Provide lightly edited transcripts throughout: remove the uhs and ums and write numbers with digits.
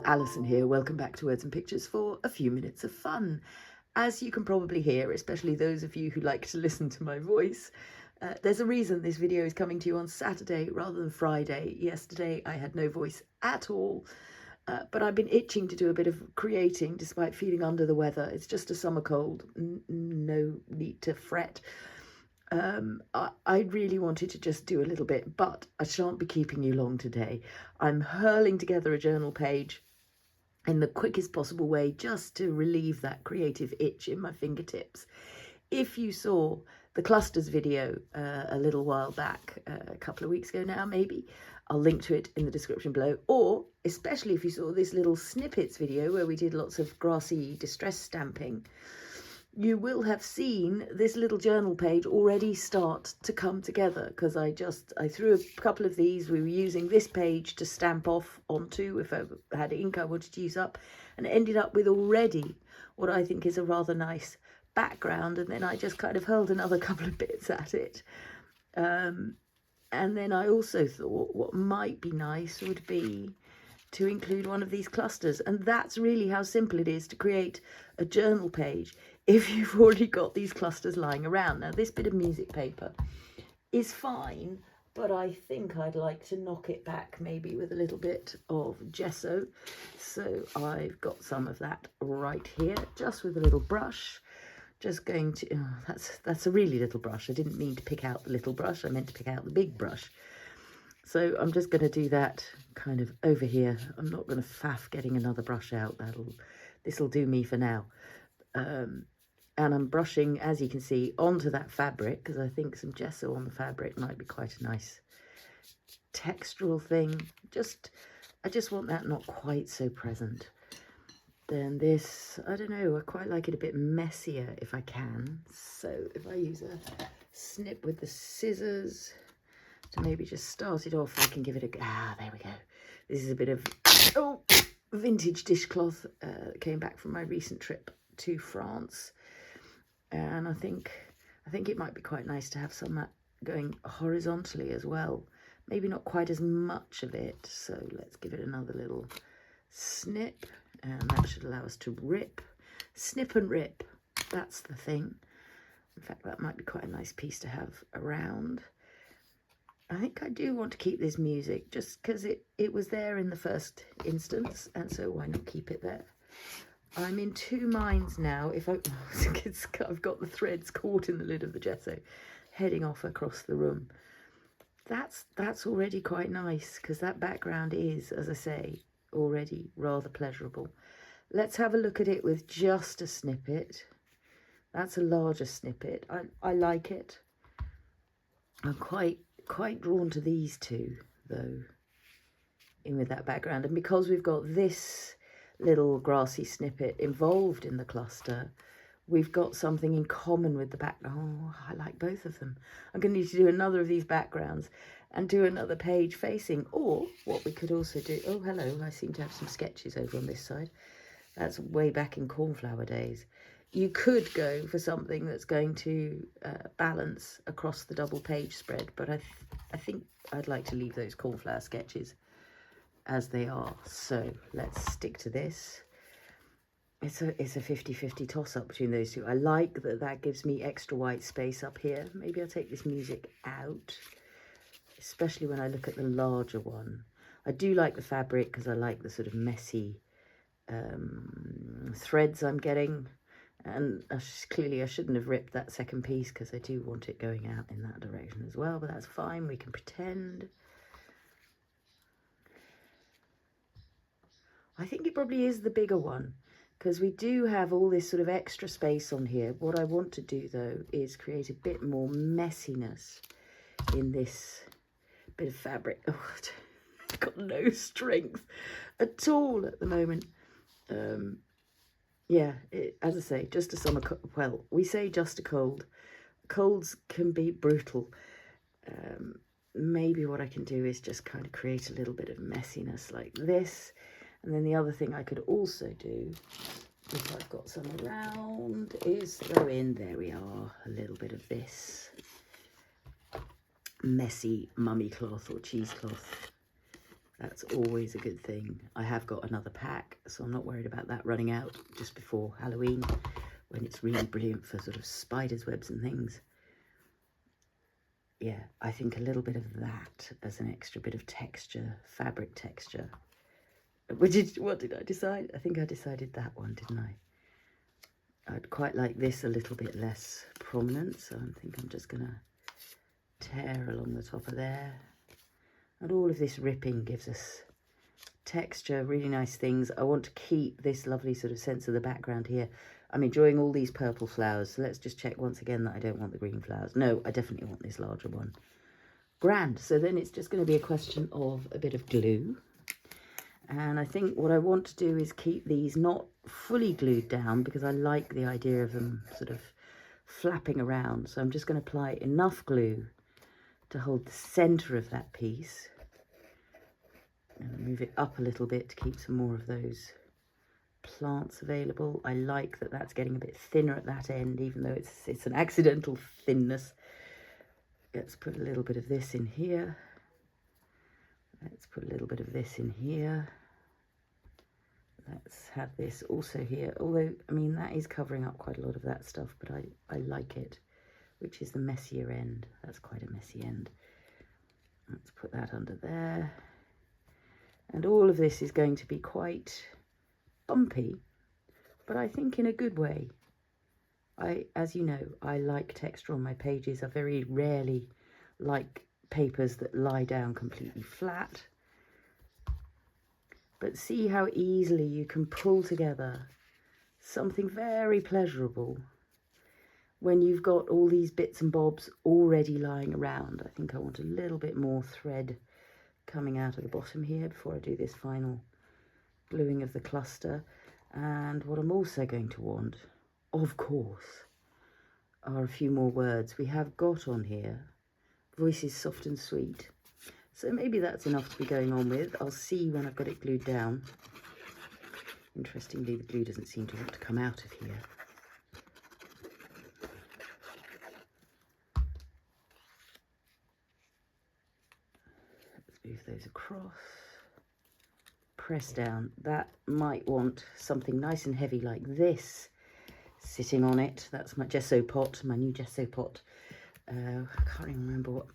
Alison here. Welcome back to Words and Pictures for a few minutes of fun. As you can probably hear, especially those of you who like to listen to my voice, there's a reason this video is coming to you on Saturday rather than Friday. Yesterday I had no voice at all, but I've been itching to do a bit of creating despite feeling under the weather. It's just a summer cold, no need to fret. I really wanted to just do a little bit, but I shan't be keeping you long today. I'm hurling together a journal page in the quickest possible way just to relieve that creative itch in my fingertips. If you saw the clusters video a little while back, a couple of weeks ago now maybe, I'll link to it in the description below, or especially if you saw this little snippets video where we did lots of grassy distress stamping, you will have seen this little journal page already start to come together, because I threw a couple of these. We were using this page to stamp off onto if I had ink I wanted to use up, and ended up with already what I think is a rather nice background. And then I just kind of hurled another couple of bits at it. And then I also thought what might be nice would be to include one of these clusters. And that's really how simple it is to create a journal page if you've already got these clusters lying around. Now, this bit of music paper is fine, but I think I'd like to knock it back maybe with a little bit of gesso. So I've got some of that right here, just with a little brush. Just going to, oh, that's a really little brush. I didn't mean to pick out the little brush. I meant to pick out the big brush. So I'm just going to do that kind of over here. I'm not going to faff getting another brush out. This'll do me for now. And I'm brushing, as you can see, onto that fabric, because I think some gesso on the fabric might be quite a nice textural thing. I just want that not quite so present. Then this, I don't know, I quite like it a bit messier if I can. So if I use a snip with the scissors to maybe just start it off, I can give it a, there we go. This is a bit of, vintage dishcloth that came back from my recent trip to France. And I think it might be quite nice to have some of that going horizontally as well. Maybe not quite as much of it. So let's give it another little snip, and that should allow us to rip. Snip and rip, that's the thing. In fact, that might be quite a nice piece to have around. I think I do want to keep this music just because it was there in the first instance, and so why not keep it there? I'm in two minds now. If I've got the threads caught in the lid of the gesso, heading off across the room. That's already quite nice, because that background is, as I say, already rather pleasurable. Let's have a look at it with just a snippet. That's a larger snippet. I like it. I'm quite drawn to these two though, in with that background. And because we've got this little grassy snippet involved in the cluster, we've got something in common with the background. Oh, I like both of them. I'm going to need to do another of these backgrounds and do another page facing. Or what we could also do, oh hello, I seem to have some sketches over on this side. That's way back in cornflower days. You could go for something that's going to balance across the double page spread, but I think I'd like to leave those cornflower sketches as they are. So let's stick to this. It's a 50-50 toss-up between those two. I like that gives me extra white space up here. Maybe I'll take this music out, especially when I look at the larger one. I do like the fabric because I like the sort of messy threads I'm getting. And clearly I shouldn't have ripped that second piece, because I do want it going out in that direction as well, but that's fine. We can pretend. I think it probably is the bigger one, because we do have all this sort of extra space on here. What I want to do though is create a bit more messiness in this bit of fabric. Oh, I've got no strength at all at the moment. Yeah, as I say, just a summer cold. Well, we say just a cold. Colds can be brutal. Maybe what I can do is just kind of create a little bit of messiness like this. And then the other thing I could also do, if I've got some around, is throw in, there we are, a little bit of this messy mummy cloth or cheesecloth. That's always a good thing. I have got another pack, so I'm not worried about that running out just before Halloween, when it's really brilliant for sort of spiders' webs and things. Yeah, I think a little bit of that as an extra bit of texture, fabric texture. What did I decide? I think I decided that one, didn't I? I'd quite like this a little bit less prominent, so I think I'm just going to tear along the top of there. And all of this ripping gives us texture, really nice things. I want to keep this lovely sort of sense of the background here. I'm enjoying all these purple flowers, so let's just check once again that I don't want the green flowers. No, I definitely want this larger one. Grand. So then it's just going to be a question of a bit of glue. And I think what I want to do is keep these not fully glued down, because I like the idea of them sort of flapping around. So I'm just going to apply enough glue to hold the center of that piece, and move it up a little bit to keep some more of those plants available. I like that that's getting a bit thinner at that end, even though it's an accidental thinness. Let's put a little bit of this in here. Let's put a little bit of this in here. Let's have this also here, although, I mean, that is covering up quite a lot of that stuff, but I like it, which is the messier end. That's quite a messy end. Let's put that under there. And all of this is going to be quite bumpy, but I think in a good way. As you know, I like texture on my pages. I very rarely like papers that lie down completely flat. But see how easily you can pull together something very pleasurable when you've got all these bits and bobs already lying around. I think I want a little bit more thread coming out of the bottom here before I do this final gluing of the cluster. And what I'm also going to want, of course, are a few more words. We have got on here, voices soft and sweet. So maybe that's enough to be going on with. I'll see when I've got it glued down. Interestingly, the glue doesn't seem to want to come out of here. Let's move those across. Press down. That might want something nice and heavy like this sitting on it. That's my gesso pot, my new gesso pot. I can't even remember what.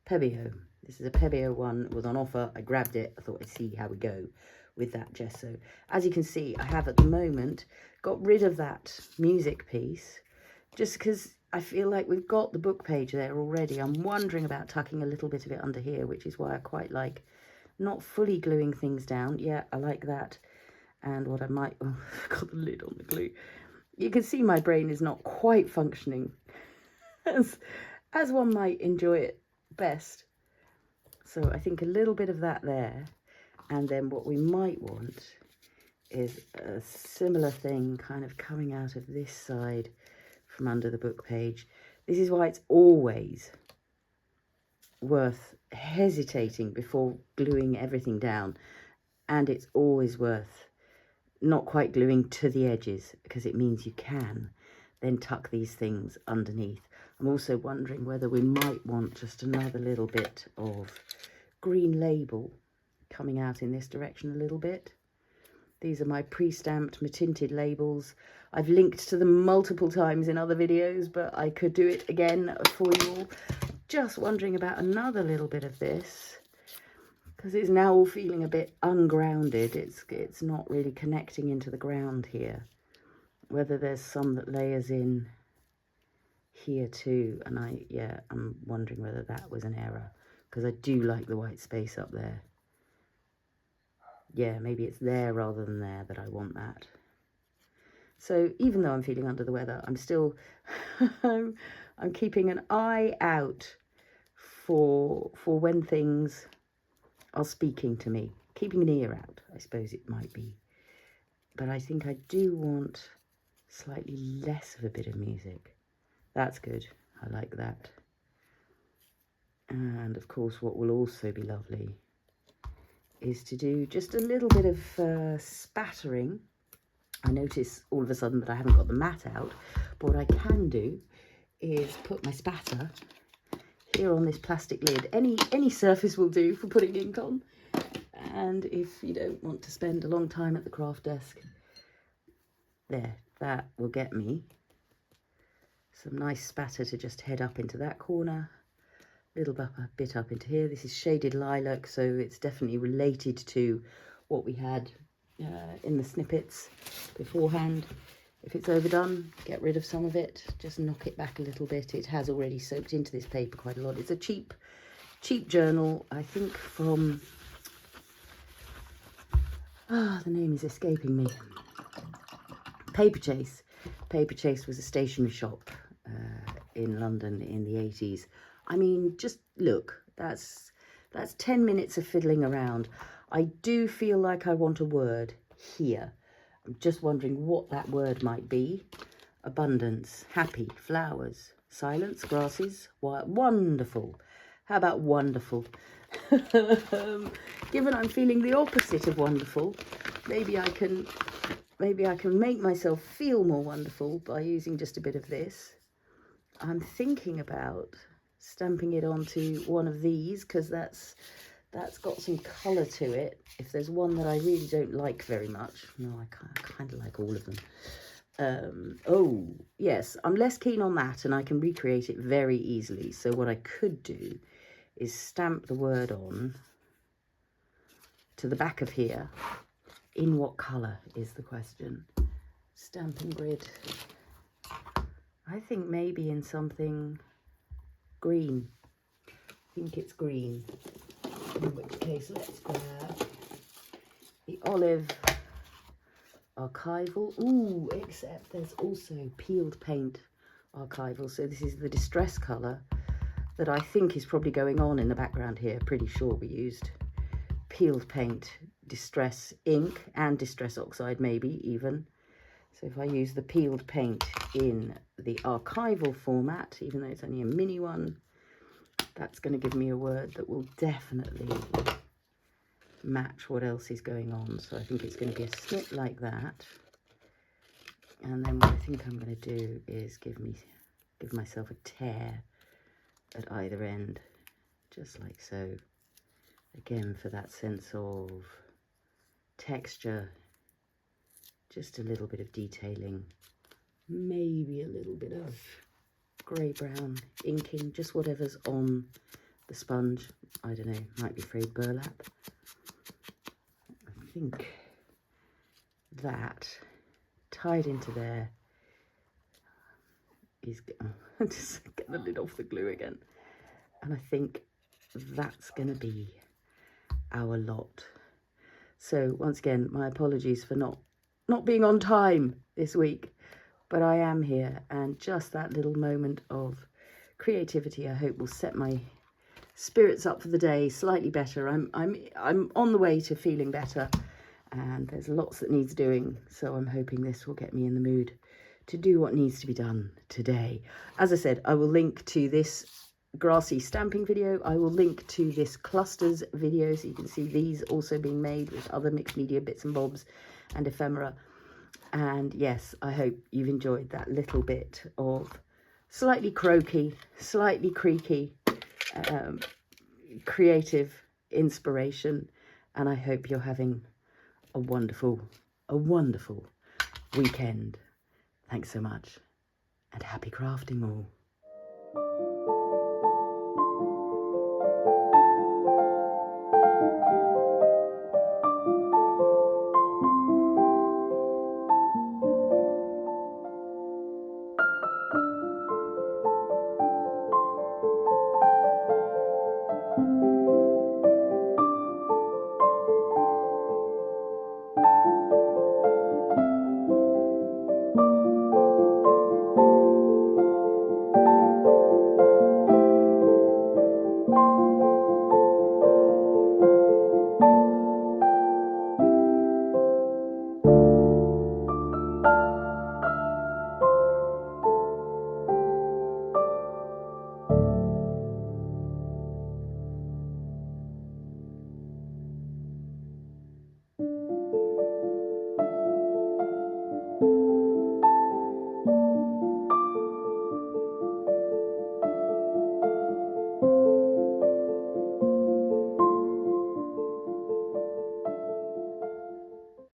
Pebeo. This is a Pebeo one. It was on offer. I grabbed it. I thought I'd see how we go with that gesso. As you can see, I have at the moment got rid of that music piece just because I feel like we've got the book page there already. I'm wondering about tucking a little bit of it under here, which is why I quite like not fully gluing things down. Yeah, I like that. And what I might... Oh, I've got the lid on the glue. You can see my brain is not quite functioning as one might enjoy it best. So I think a little bit of that there. And then what we might want is a similar thing kind of coming out of this side from under the book page. This is why it's always worth hesitating before gluing everything down. And it's always worth not quite gluing to the edges, because it means you can then tuck these things underneath. I'm also wondering whether we might want just another little bit of green label coming out in this direction a little bit. These are my pre-stamped matinted labels. I've linked to them multiple times in other videos, but I could do it again for you all. Just wondering about another little bit of this, because it's now all feeling a bit ungrounded. It's not really connecting into the ground here. Whether there's some that layers in here too, and I'm wondering whether that was an error, because I do like the white space up there. Yeah, maybe it's there rather than there that I want that. So even though I'm feeling under the weather, I'm still I'm keeping an eye out for when things are speaking to me. Keeping an ear out, I suppose it might be. But I think I do want slightly less of a bit of music. That's good. I like that. And of course, what will also be lovely is to do just a little bit of spattering. I notice all of a sudden that I haven't got the mat out, but what I can do is put my spatter here on this plastic lid. Any surface will do for putting ink on. And if you don't want to spend a long time at the craft desk, there, that will get me some nice spatter to just head up into that corner, little bit up into here. This is shaded lilac, so it's definitely related to what we had in the snippets beforehand. If it's overdone, get rid of some of it, just knock it back a little bit. It has already soaked into this paper quite a lot. It's a cheap journal, I think from, the name is escaping me. Paperchase. Paperchase was a stationery shop in London in the 80s. I mean, just look, that's 10 minutes of fiddling around. I do feel like I want a word here. I'm just wondering what that word might be. Abundance, happy, flowers, silence, grasses, wonderful. How about wonderful? Given I'm feeling the opposite of wonderful, maybe I can make myself feel more wonderful by using just a bit of this. I'm thinking about stamping it onto one of these because that's got some colour to it. If there's one that I really don't like very much, no, I kind of like all of them. Oh yes, I'm less keen on that, and I can recreate it very easily. So what I could do is stamp the word on to the back of here. In what colour is the question? Stamping grid. I think maybe in something green. I think it's green. In which case, let's grab the olive Archival. Ooh, except there's also peeled paint Archival. So this is the distress colour that I think is probably going on in the background here. Pretty sure we used peeled paint, distress ink, and distress oxide, maybe even. So if I use the peeled paint in the Archival format, even though it's only a mini one, that's going to give me a word that will definitely match what else is going on. So I think it's going to be a snip like that. And then what I think I'm going to do is give myself a tear at either end, just like so. Again, for that sense of texture, just a little bit of detailing, maybe a little bit of grey-brown inking, just whatever's on the sponge. I don't know, might be frayed burlap. I think that tied into there is, just get the lid off the glue again. And I think that's going to be our lot. So once again, my apologies for not being on time this week, but I am here, and just that little moment of creativity I hope will set my spirits up for the day slightly better. I'm on the way to feeling better, and there's lots that needs doing, so I'm hoping this will get me in the mood to do what needs to be done today. As I said, I will link to this grassy stamping video. I will link to this clusters video, so you can see these also being made with other mixed media bits and bobs and ephemera. And yes, I hope you've enjoyed that little bit of slightly croaky, slightly creaky, creative inspiration. And I hope you're having a wonderful weekend. Thanks so much, and happy crafting all.